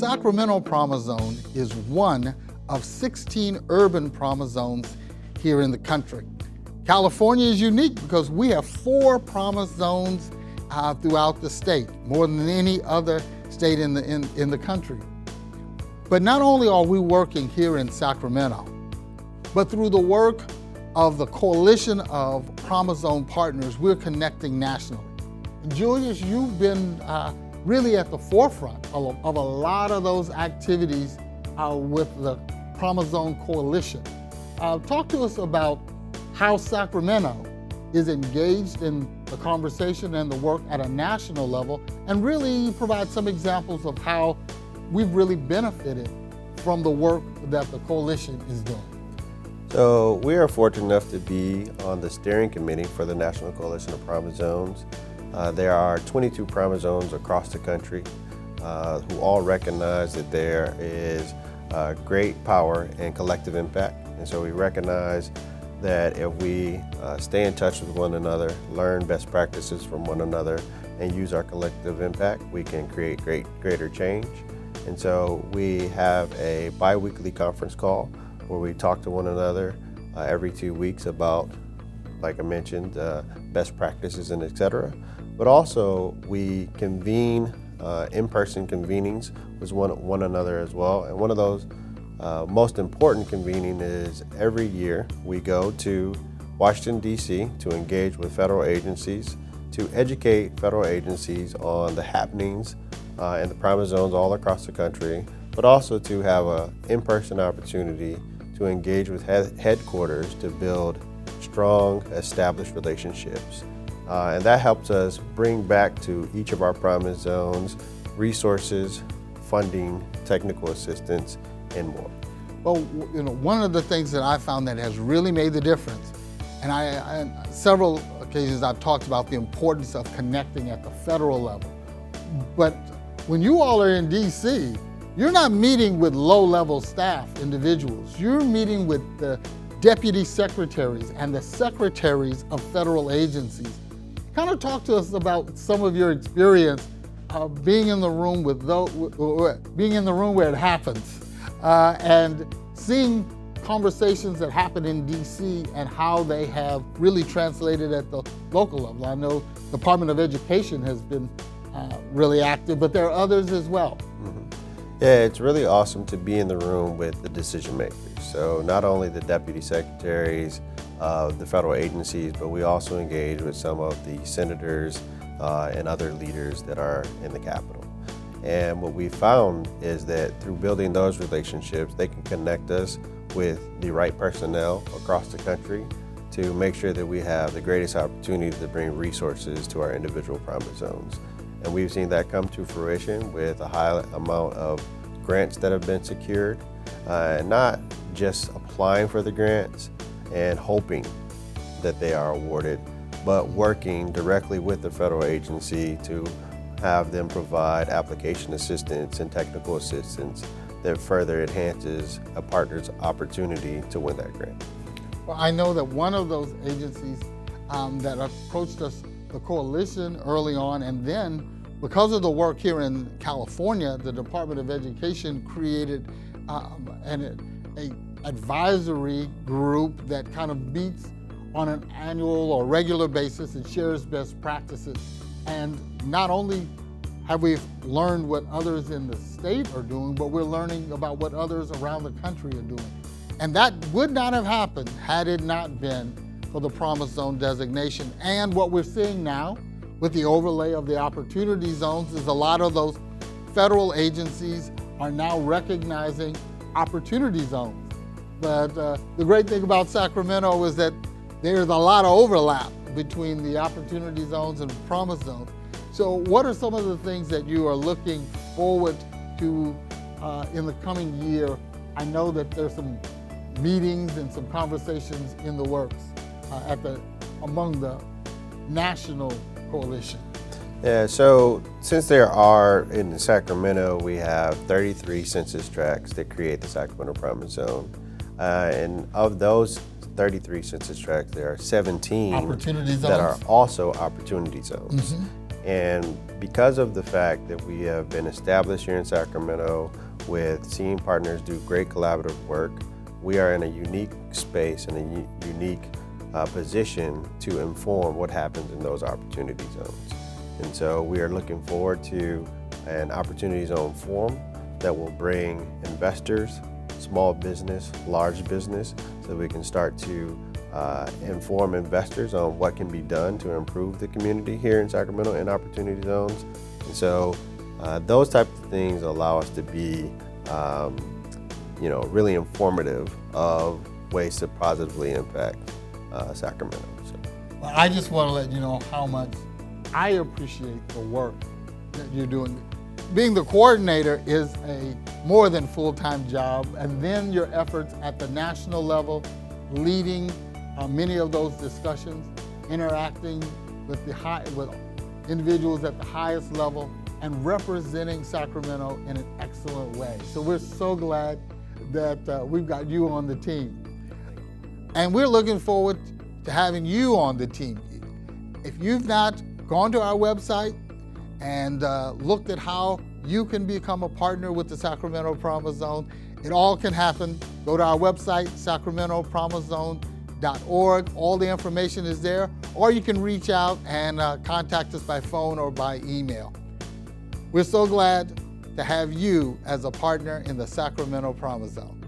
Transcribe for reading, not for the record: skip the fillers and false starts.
Sacramento Promise Zone is one of 16 urban promise zones here in the country. California is unique because we have 4 promise zones throughout the state, more than any other state in the country. But not only are we working here in Sacramento, but through the work of the coalition of Promise Zone partners, we're connecting nationally. Julius, you've been really at the forefront of a lot of those activities with the Promise Zone Coalition. Talk to us about how Sacramento is engaged in the conversation and the work at a national level, and really provide some examples of how we've really benefited from the work that the coalition is doing. So we are fortunate enough to be on the steering committee for the National Coalition of Promise Zones. There are 22 promise zones across the country who all recognize that there is great power and collective impact. And so we recognize that if we stay in touch with one another, learn best practices from one another, and use our collective impact, we can create greater change. And so we have a bi-weekly conference call where we talk to one another every 2 weeks about, like I mentioned, best practices and et cetera. But also we convene in-person convenings with one another as well. And one of those most important convening is every year we go to Washington, D.C. to engage with federal agencies, to educate federal agencies on the happenings in the promise zones all across the country, but also to have an in-person opportunity to engage with headquarters to build strong, established relationships. And that helps us bring back to each of our promise zones resources, funding, technical assistance, and more. Well, one of the things that I found that has really made the difference, and on several occasions I've talked about the importance of connecting at the federal level. But when you all are in DC, you're not meeting with low-level staff individuals. You're meeting with the deputy secretaries and the secretaries of federal agencies. Kind of talk to us about some of your experience of being in the room being in the room where it happens, and seeing conversations that happen in DC and how they have really translated at the local level. I know the Department of Education has been really active, but there are others as well. Mm-hmm. Yeah, it's really awesome to be in the room with the decision makers. So not only the deputy secretaries of the federal agencies, but we also engage with some of the senators and other leaders that are in the Capitol. And what we found is that through building those relationships, they can connect us with the right personnel across the country to make sure that we have the greatest opportunity to bring resources to our individual promise zones. And we've seen that come to fruition with a high amount of grants that have been secured, not just applying for the grants and hoping that they are awarded, but working directly with the federal agency to have them provide application assistance and technical assistance that further enhances a partner's opportunity to win that grant. Well, I know that one of those agencies that approached us, the coalition, early on, and then because of the work here in California, the Department of Education created an advisory group that kind of meets on an annual or regular basis and shares best practices. And not only have we learned what others in the state are doing, but we're learning about what others around the country are doing. And that would not have happened had it not been for the Promise Zone designation. And what we're seeing now with the overlay of the opportunity zones is a lot of those federal agencies are now recognizing opportunity zones. But the great thing about Sacramento is that there's a lot of overlap between the opportunity zones and promise zones. So what are some of the things that you are looking forward to in the coming year? I know that there's some meetings and some conversations in the works among the national coalition. Yeah, so since there are, in Sacramento, we have 33 census tracts that create the Sacramento Promise Zone. And of those 33 census tracts, there are 17 opportunity zones that are also opportunity zones. Mm-hmm. And because of the fact that we have been established here in Sacramento with seeing partners do great collaborative work, we are in a unique space and a unique position to inform what happens in those opportunity zones. And so we are looking forward to an opportunity zone forum that will bring investors, small business, large business, so we can start to inform investors on what can be done to improve the community here in Sacramento in opportunity zones. And so those types of things allow us to be really informative of ways to positively impact Sacramento. So. Well, I just want to let you know how much I appreciate the work that you're doing. Being the coordinator is a more than full-time job, and then your efforts at the national level, leading many of those discussions, interacting with individuals at the highest level, and representing Sacramento in an excellent way. So we're so glad that we've got you on the team. And we're looking forward to having you on the team. If you've not gone to our website and looked at how you can become a partner with the Sacramento Promise Zone, it all can happen. Go to our website, sacramentopromisezone.org. All the information is there, or you can reach out and contact us by phone or by email. We're so glad to have you as a partner in the Sacramento Promise Zone.